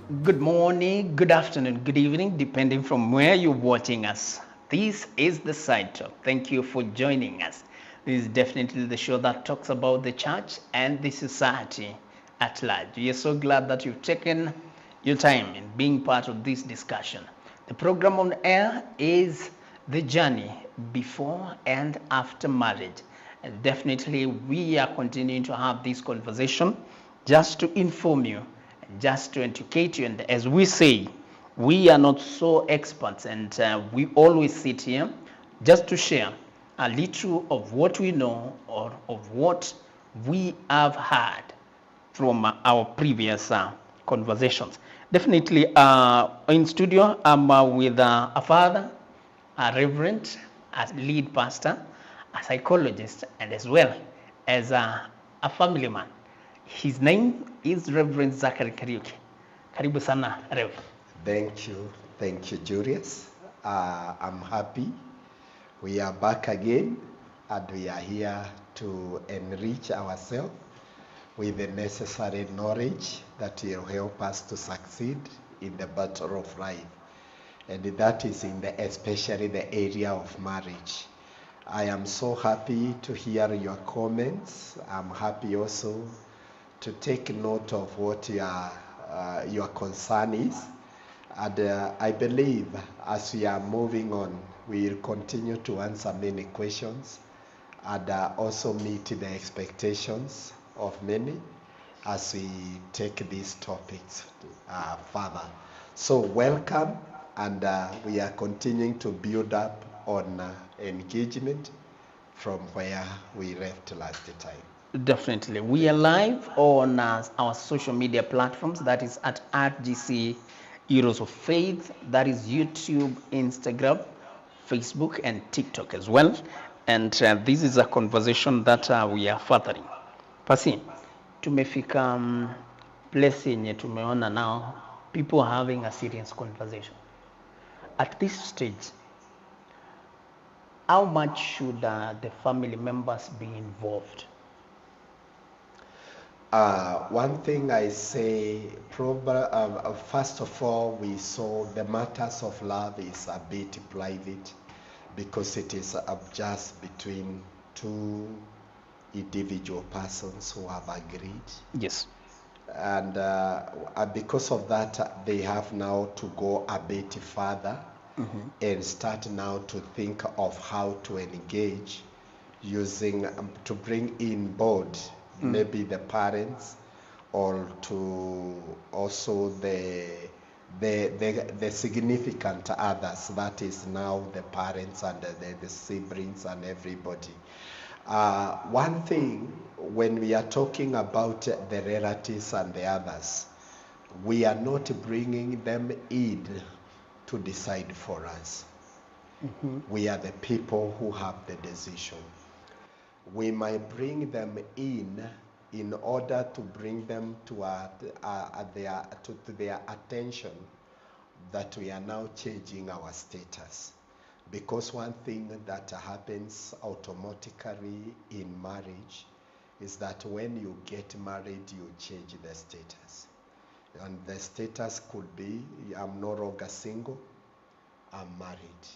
Good morning, good afternoon, good evening, depending from where you're watching us. This is the Side Talk. Thank you for joining us. This is definitely the show that talks about the church and the society at large. We are so glad that you've taken your time in being part of this discussion. The program on air is The Journey Before and After Marriage. And definitely, we are continuing to have this conversation just to inform you, just to educate you. And as we say, we are not so experts, and we always sit here just to share a little of what we know or of what we have heard from our previous conversations. Definitely, in studio, I'm with a father, a reverend, a lead pastor, a psychologist, and as well as a family man. His name is Reverend Zachary Kariuki. Karibu sana, Rev. Thank you, Julius. I'm happy. We are back again and we are here to enrich ourselves with the necessary knowledge that will help us to succeed in the battle of life. And that is especially the area of marriage. I am so happy to hear your comments. I'm happy also to take note of what your concern is. And I believe as we are moving on, we will continue to answer many questions and also meet the expectations of many as we take these topics further. So welcome, and we are continuing to build up on engagement from where we left last time. Definitely. We are live on our social media platforms. That is at RGC Heroes of Faith. That is YouTube, Instagram, Facebook, and TikTok as well. And this is a conversation that we are furthering. Pasi, tumefika place yenye tumeona now people having a serious conversation. At this stage, how much should the family members be involved? One thing I say, first of all, we saw the matters of love is a bit private because it is just between two individual persons who have agreed. Yes. And because of that, they have now to go a bit further and start now to think of how to engage using to bring in board maybe the parents or to also the significant others, that is now the parents and the siblings and everybody. One thing, when we are talking about the relatives and the others, we are not bringing them in to decide for us. We are the people who have the decision. We might bring them in order to bring them to their attention that we are now changing our status. Because one thing that happens automatically in marriage is that when you get married, you change the status. And the status could be, I'm no longer single, I'm married.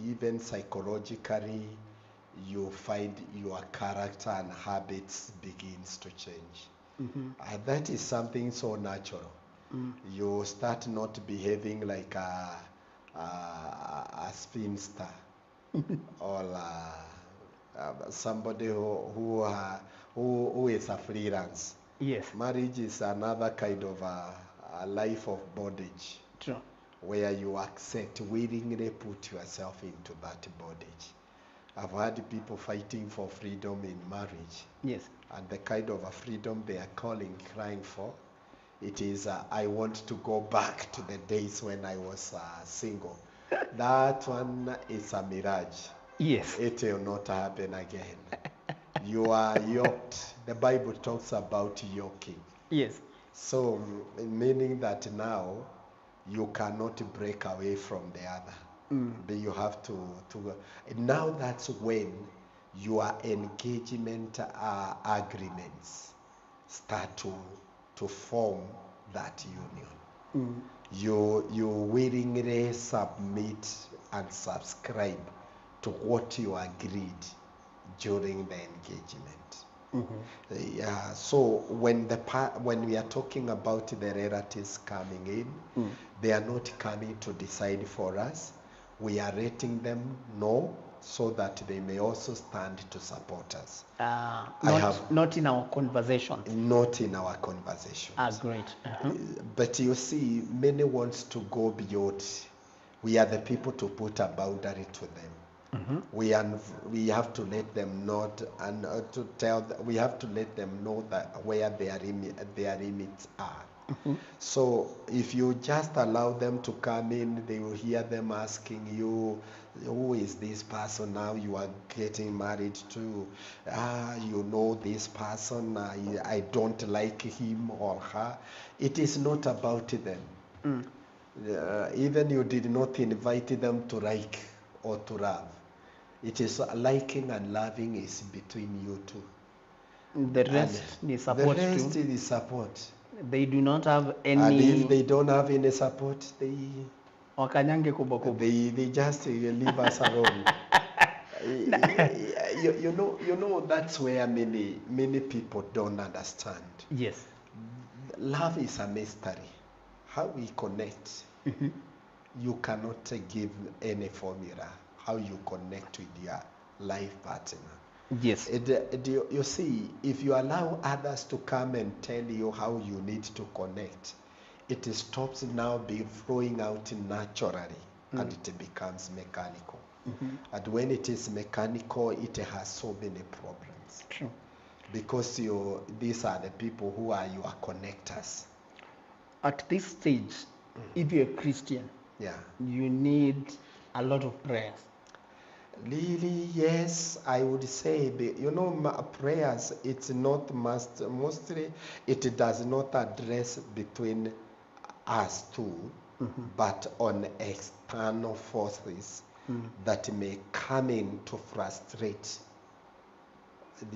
Even psychologically, you find your character and habits begins to change. That is something so natural. You start not behaving like a spinster or somebody who is a freelance. Yes. Marriage is another kind of a life of bondage. True. Where you accept, willingly put yourself into that bondage. I've had people fighting for freedom in marriage. Yes. And the kind of a freedom they are crying for, it is, I want to go back to the days when I was single. That one is a mirage. Yes. It will not happen again. You are yoked. The Bible talks about yoking. Yes. So, meaning that now, you cannot break away from the other. But you have to now that's when your engagement agreements start to to form that union. Mm. You willingly submit and subscribe to what you agreed during the engagement. Mm-hmm. Yeah, so when we are talking about the relatives coming in, they are not coming to decide for us. We are letting them know so that they may also stand to support us. Not in our conversations. Not in our conversations. Great. But you see, many wants to go beyond. We are the people to put a boundary to them. We have to let them know and we have to let them know that where their limits are. So if you just allow them to come in, they will hear them asking you, who is this person now you are getting married to? You know this person, I don't like him or her. It is not about them. Even you did not invite them to like or to love. It is liking and loving is between you two. The rest is support. The rest is support. They do not have any. And if they don't have any support, they just leave us alone. you know that's where many people don't understand. Yes. Love is a mystery. How we connect, you cannot give any formula how you connect with your life partner. Yes. You see, if you allow others to come and tell you how you need to connect, it stops now being flowing out naturally and it becomes mechanical. And when it is mechanical, it has so many problems. True. Because these are the people who are your connectors. At this stage, if you're a Christian, you need a lot of prayers. Really, yes, I would say, prayers, it's not mostly, it does not address between us two, but on external forces that may come in to frustrate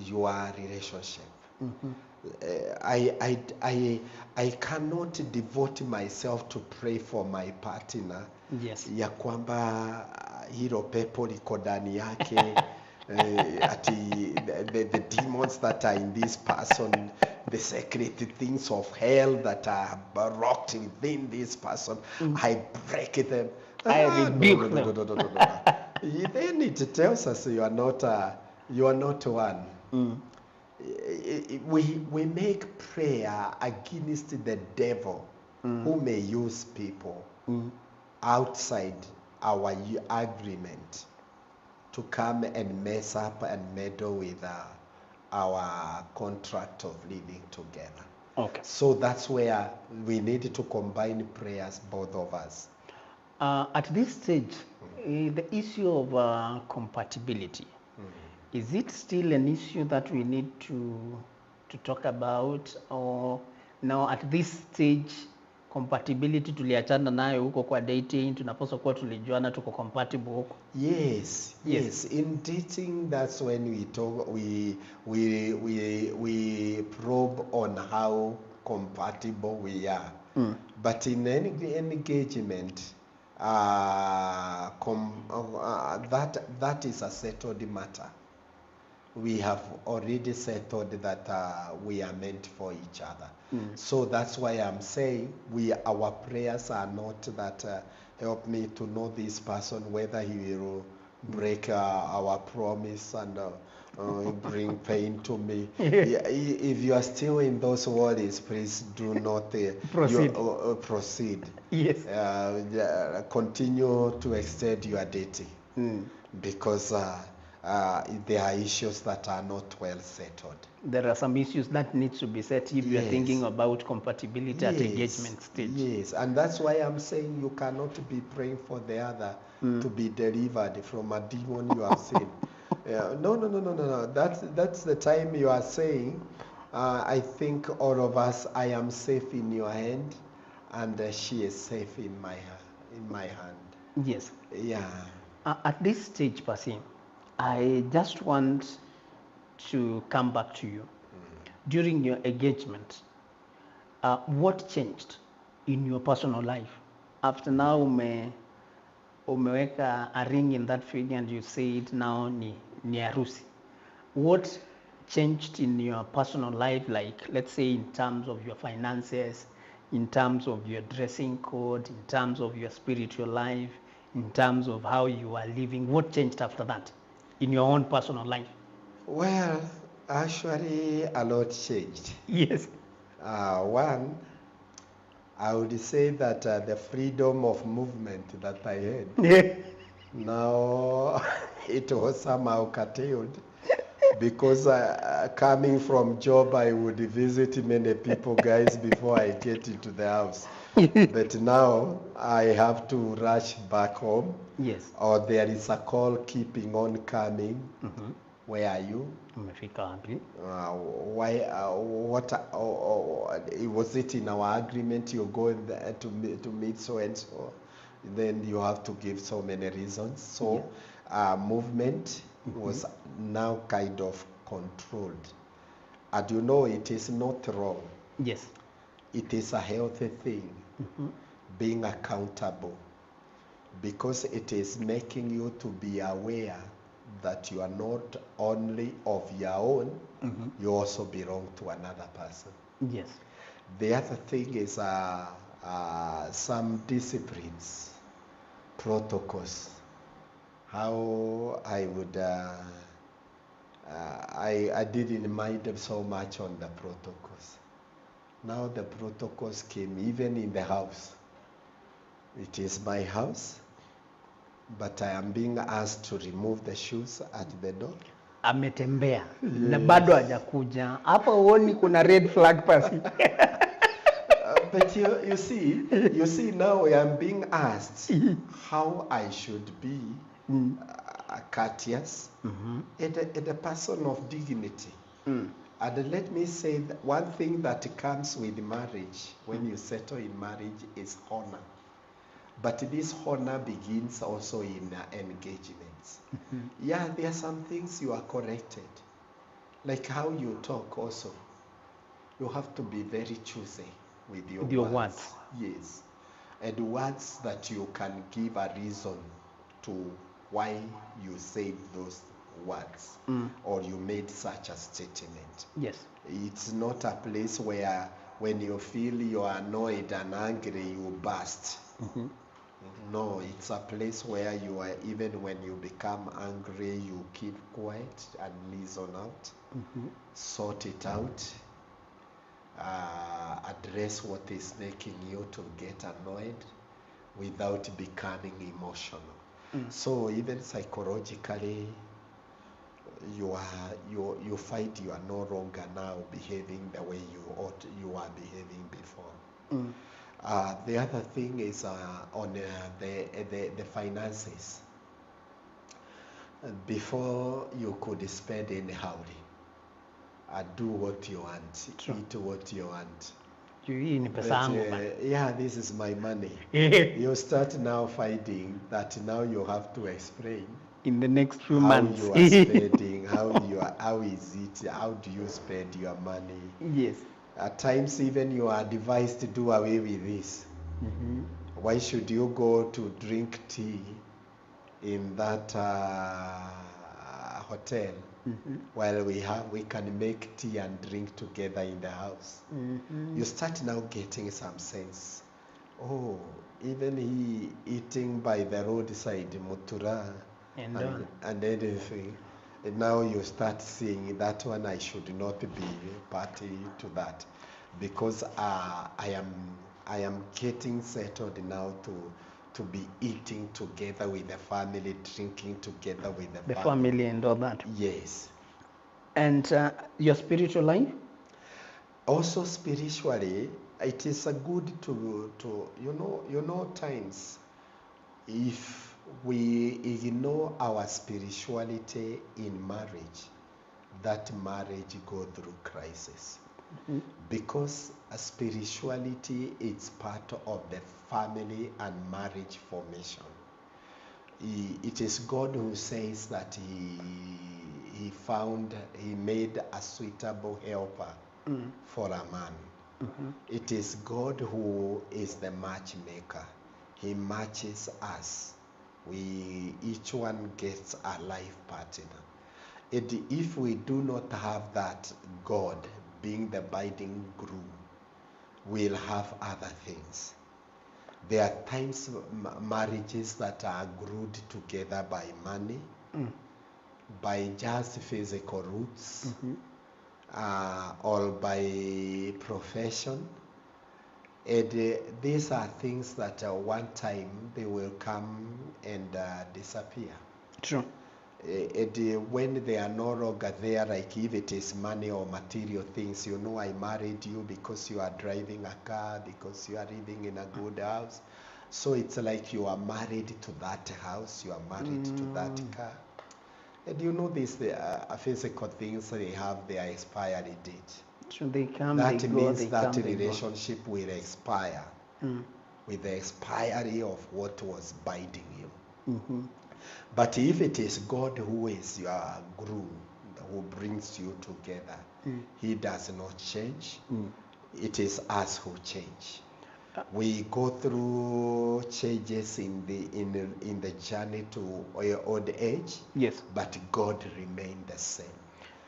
your relationship. I cannot devote myself to pray for my partner. Yes. Ya kwamba hilo pepo liko ndani yake ati the demons that are in this person, the secret things of hell that are locked within this person, I break them. I rebuke them. No. Then it tells us you are not one. We make prayer against the devil who may use people outside our agreement to come and mess up and meddle with our contract of living together. Okay. So that's where we need to combine prayers, both of us. At this stage, the issue of compatibility, is it still an issue that we need to talk about, or now at this stage compatibility tuliachana nayo huko kwa dating, tunapaswa kuwa tulijuana tuko compatible huko? Yes. In dating, that's when we talk, we probe on how compatible we are. But in any engagement, that is a settled matter. We have already settled that we are meant for each other. So that's why I'm saying our prayers are not that help me to know this person, whether he will break our promise and bring pain to me. If you are still in those worries, please do not proceed. Yes. Continue to extend your dating because there are issues that are not well settled. There are some issues that need to be set if you are thinking about compatibility at engagement stage. Yes, and that's why I'm saying you cannot be praying for the other to be delivered from a demon you have seen. No. That's the time you are saying, I think all of us, I am safe in your hand, and she is safe in my hand. Yes. Yeah. At this stage, Pasim, I just want to come back to you. During your engagement, What changed in your personal life after now umeweka a ring in that finger and you said now ni harusi? What changed in your personal life, like let's say in terms of your finances, in terms of your dressing code, in terms of your spiritual life, in terms of how you are living? What changed after that in your own personal life? Well, actually, a lot changed. Yes. One, I would say that the freedom of movement that I had, Yeah. now it was somehow curtailed because coming from job, I would visit many people, guys, before I get into the house. But now I have to rush back home, Yes. or there is a call keeping on coming. Mhm. Where are you? Umefika wapi? Why? What? Was it in our agreement you're going there to meet so and so? Then you have to give so many reasons. So, movement was now kind of controlled. And you know, it is not wrong. Yes. It is a healthy thing, being accountable, because it is making you to be aware that you are not only of your own, you also belong to another person. Yes. The other thing is some disciplines, protocols, how I would, I didn't mind them so much on the protocols. Now the protocols came even in the house. It is my house, but I am being asked to remove the shoes at the door. Ametembea na bado hajakuja hapa, uoni kuna red flag pasi? But you see now I am being asked how I should be courteous and a person of dignity. And let me say that one thing that comes with marriage, when you settle in marriage, is honor. But this honor begins also in engagements. Yeah, there are some things you are corrected. Like how you talk also. You have to be very choosy with your words. Yes. And words that you can give a reason to why you said those words or you made such a statement. Yes. It's not a place where when you feel you are annoyed and angry, you burst. No, it's a place where you are, even when you become angry, you keep quiet and listen out, sort it out, address what is making you to get annoyed without becoming emotional. So even psychologically, you find you are no longer now behaving the way you are behaving before. The other thing is on the finances. Before you could spend anyhow, do what you want, eat what you want. Hii ni pesa But, yangu bana. yeah, this is my money. You start now finding that now you have to explain In the next few how months. you are spending, how is it, how do you spend your money. Yes. At times even you are advised to do away with this. Why should you go to drink tea in that hotel while we can make tea and drink together in the house? You start now getting some sense. Oh, even he eating by the roadside, mutura and anything. And now you start seeing that one I should not be party to that, because I am getting settled now to be eating together with the family, drinking together with the family and all that. Yes. And your spiritual life? Also spiritually, it is a good to you know times if we ignore our spirituality in marriage, that marriage go through crisis. Because spirituality is part of the family and marriage formation. It is God who says that he made a suitable helper for a man. It is God who is the matchmaker. He matches us. Each one gets a life partner. And if we do not have that God being the binding glue, we'll have other things. There are times marriages that are glued together by money, by just physical roots, or by profession. And these are things that one time they will come and disappear. True. And when they are no longer there, like if it is money or material things, I married you because you are driving a car, because you are living in a good house. So it's like you are married to that house, you are married to that car. And these physical things, they have their expiry date. So they come, That they go, means they that come, they go. relationship will expire with the expiry of what was binding you. But if it is God who is your glue, who brings you together, he does not change. It is us who change. We go through changes in the journey to old age. Yes. But God remained the same.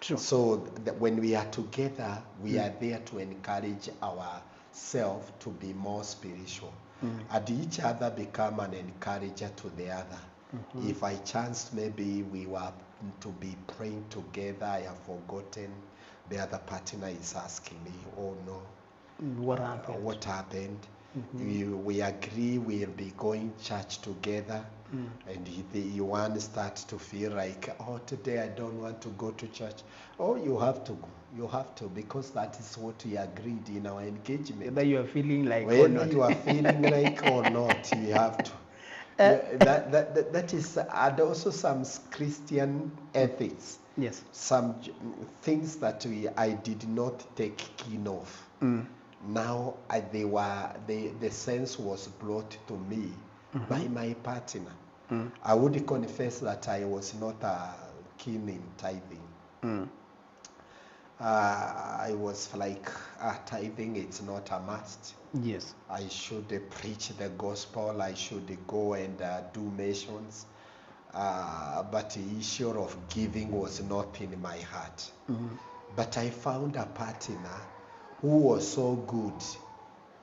True. So when we are together, we are there to encourage ourselves to be more spiritual. And each other become an encourager to the other. If I chance maybe we were to be praying together, I have forgotten, the other partner is asking me, oh no, What happened? What happened? We agree we'll be going church together, and you one starts to feel like, oh, today I don't want to go to church. Oh, you have to go. You have to, because that is what we agreed in our engagement. Whether you are feeling like or Whether not. you are feeling like or not, you have to. That is, and also some Christian ethics. Yes. Some things that I did not take keen of. Now the sense was brought to me by my partner. I would confess that I was not keen in tithing. I was like, tithing, it's not a must. Yes. I should preach the gospel. I should go and do missions. But the issue of giving was not in my heart. But I found a partner who was so good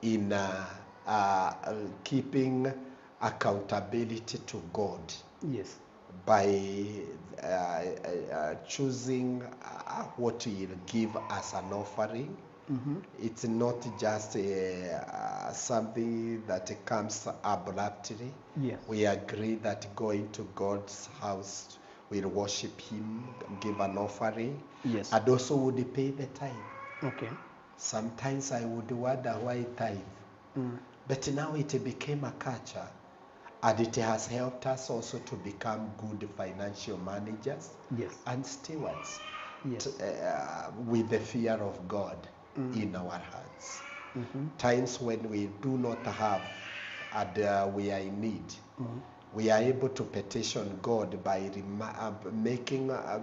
in keeping accountability to God. Yes. By choosing what he'll give as an offering. It's not just something that comes abruptly. Yes. We agree that going to God's house, we'll worship him, give an offering, Yes. and also would pay the tithe. Okay. Sometimes I would wonder why tithe. But now it became a culture. And it has helped us also to become good financial managers. Yes. And stewards. Yes. With the fear of God in our hearts. Times when we do not have and we are in need, we are able to petition God by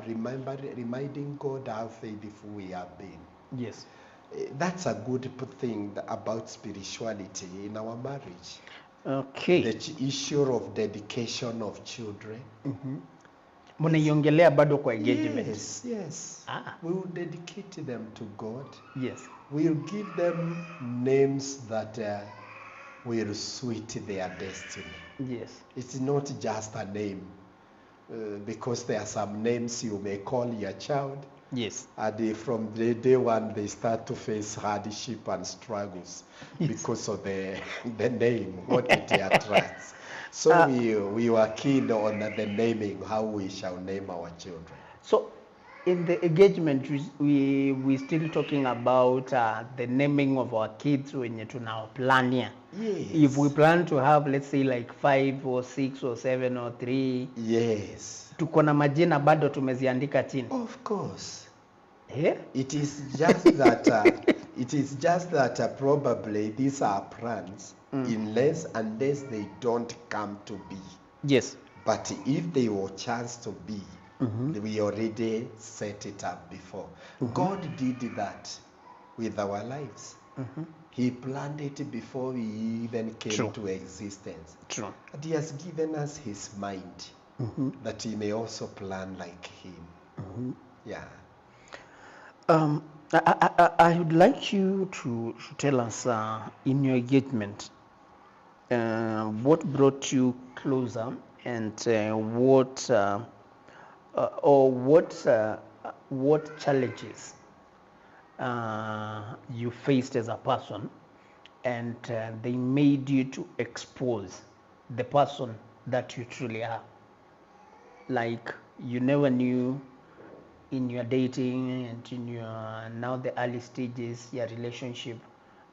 reminding God how faithful we have been. Yes. That's a good thing about spirituality in our marriage. Okay. The issue of dedication of children. Mnaiongelea bado kwa engagement. Yes. We will dedicate them to God. Yes. We'll give them names that will suit their destiny. Yes. It's not just a name, because there are some names you may call your child. Yes. And from the day one, they start to face hardship and struggles because of the name, what it attracts. So we were keen on the naming, how we shall name our children. So in the engagement, we still talking about the naming of our kids when you now plan here. Yes. If we plan to have, let's say, like 5 or 6 or 7 or 3. Yes. Tuko na majina bado tumeziandika chini. Of course. Yeah? It is just that probably these are plans unless they don't come to be. Yes. But if they were chance to be, we already set it up before. God did that with our lives. He planned it before we even came True. to existence. True. And he has given us his mind that he may also plan like him. Yeah. I would like you to tell us in your engagement what brought you closer and what challenges you faced as a person, and they made you to expose the person that you truly are. Like you never knew in your dating and in your now the early stages your relationship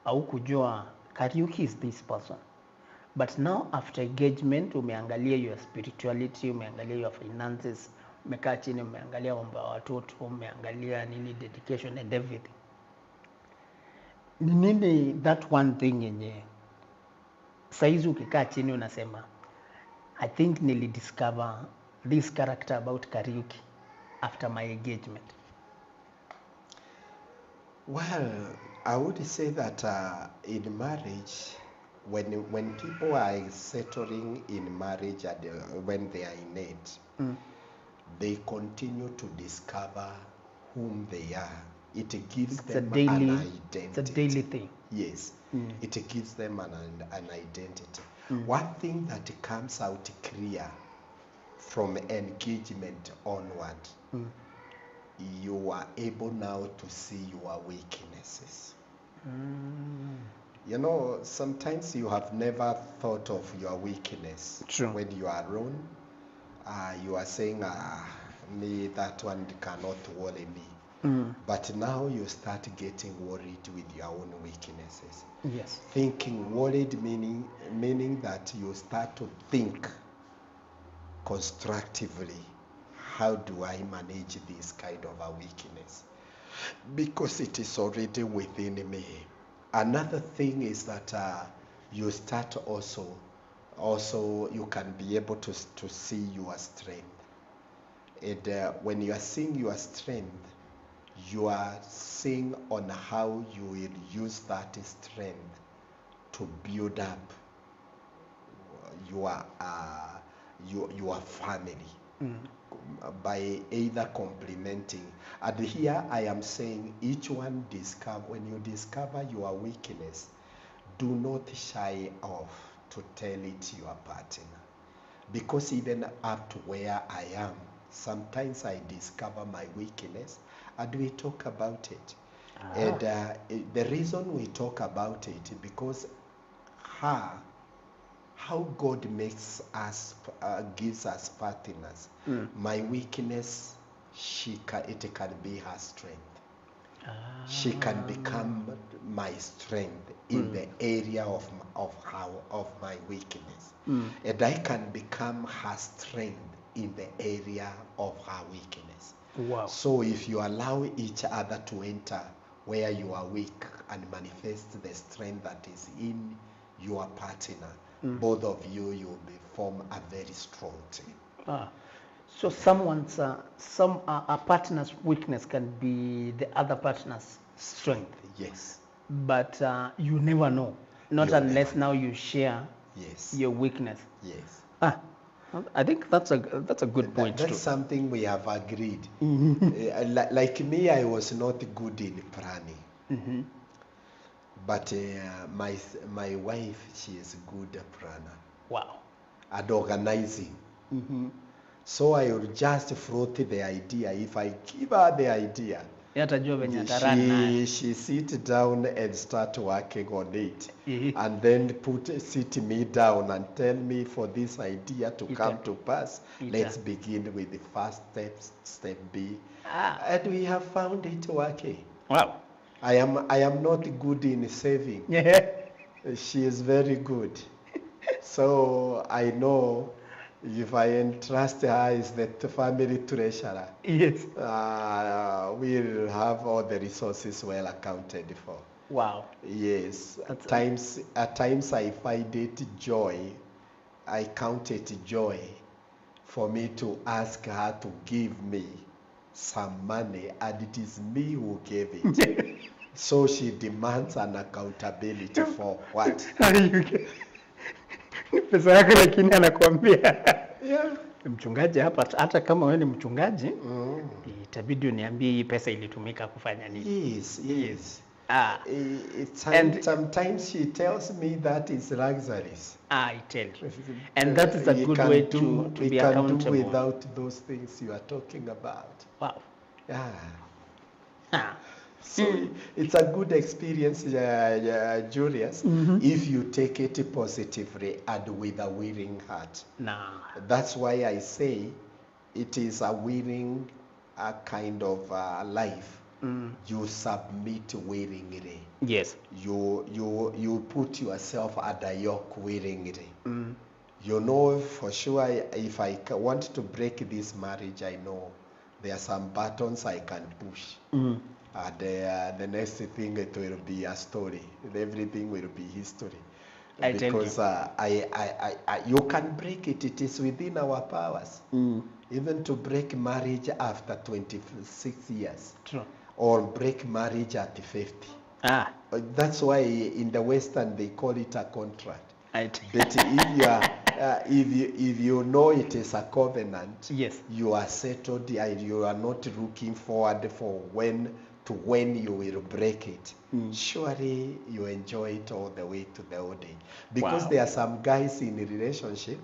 au kujua Kariuki is this person, but now after engagement umeangalia your spirituality, umeangalia your finances, umekaa chini umeangalia mambo ya watoto, umeangalia nini dedication and everything. Ni nini that one thing yenye saizi ukikaa chini unasema I think nilidiscover this character about Kariuki after my engagement? Well, I would say that in marriage, when people are settling in marriage and when they are in it, they continue to discover whom they are. It gives them an identity. It's a daily thing. Yes, it gives them an identity. One thing that comes out clear from engagement onward, you are able now to see your weaknesses. You know, sometimes you have never thought of your weakness. True. When you are alone. You are saying, me, that one cannot worry me. But now you start getting worried with your own weaknesses. Yes. Thinking worried meaning that you start to think constructively. How do I manage this kind of a weakness? Because it is already within me. Another thing is that you start also you can be able to see your strength. And when you are seeing your strength, you are seeing on how you will use that strength to build up your family by either complementing. And here I am saying each one when you discover your weakness, do not shy off to tell it to your partner. Because even up to where I am, sometimes I discover my weakness and we talk about it. And the reason we talk about it is because how God makes us, gives us partners. My weakness, it can be her strength. She can become my strength in the area of my weakness. And I can become her strength in the area of her weakness. Wow. So if you allow each other to enter where you are weak and manifest the strength that is in your partner, both of you will form a very strong team. So a partner's weakness can be the other partner's strength. Yes. But you never know, not You unless never now you share your weakness. Yes. I think that's a good point That's too. something we have agreed. Like me, I was not good in planning. But my wife, she is a good planner. Wow. And organizing. So I will just float the idea. If I give her the idea, she sit down and start working on it. And then sit me down and tell me for this idea to come to pass. Let's begin with the first step B. And we have found it working. Wow. I am not good in saving. She is very good. So I know if I entrust her as the family treasurer, yes, we'll have all the resources well accounted for. Wow. Yes. At times I find it joy. I count it joy for me to ask her to give me some money, and it is me who gave it. So she demands an accountability for what? Ni pesa yako lakini anakuambia Yeah. mchungaji hapa, hata kama wewe ni mchungaji itabidi uniambie hii pesa ilitumika kufanya nini. Yes. Ah, And sometimes she tells me that is luxuries. I tell you. And that is a good way to be accountable. We can do without those things you are talking about. Wow. Yeah. So it's a good experience, Julius, if you take it positively and with a willing heart. That's why I say it is a willing kind of life. You submit willingly. Yes. You put yourself under yoke willingly. You know for sure if I want to break this marriage, I know there are some buttons I can push. The next thing it will be a story. Everything will be history. Because you can break it. It is within our powers. Even to break marriage after 26 years. True. Or break marriage at 50. That's why in the Western they call it a contract. But if you know it is a covenant, yes, you are settled. You are not looking forward for when you will break it. Surely you enjoy it all the way to the old day. Because there are some guys in a relationship,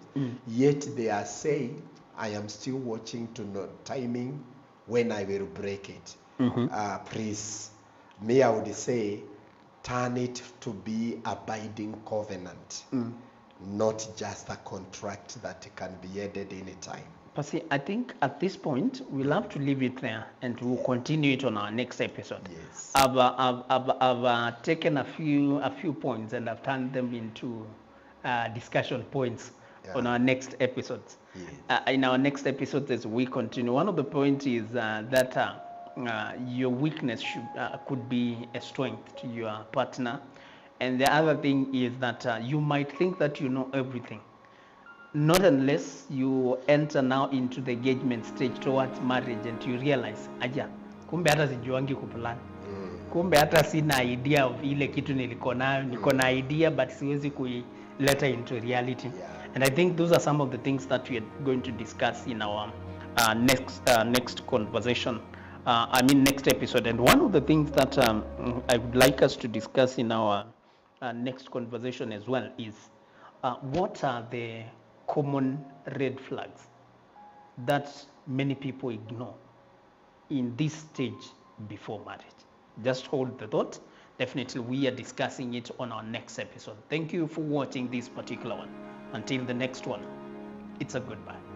yet they are saying, I am still watching to know timing when I will break it. Please, me I would say, turn it to be a binding covenant, not just a contract that can be ended anytime. But see, I think at this point we'll have to leave it there, and we'll continue it on our next episode. Yes. I've taken a few points and I've turned them into discussion points on our next episodes. Yes. In our next episodes, as we continue, one of the points is that your weakness could be a strength to your partner, and the other thing is that you might think that you know everything. Not unless you enter now into the engagement stage towards marriage and you realize, kumbe hata sijuangi kuplan. Kumbe hata sina idea of ile kitu niko na idea but siwezi kuileta into reality. And I think those are some of the things that we are going to discuss in our next conversation. Next episode. And one of the things that I would like us to discuss in our next conversation as well is what are the common red flags that many people ignore in this stage before marriage. Just hold the thought. Definitely we are discussing it on our next episode. Thank you for watching this particular one. Until the next one, it's a goodbye.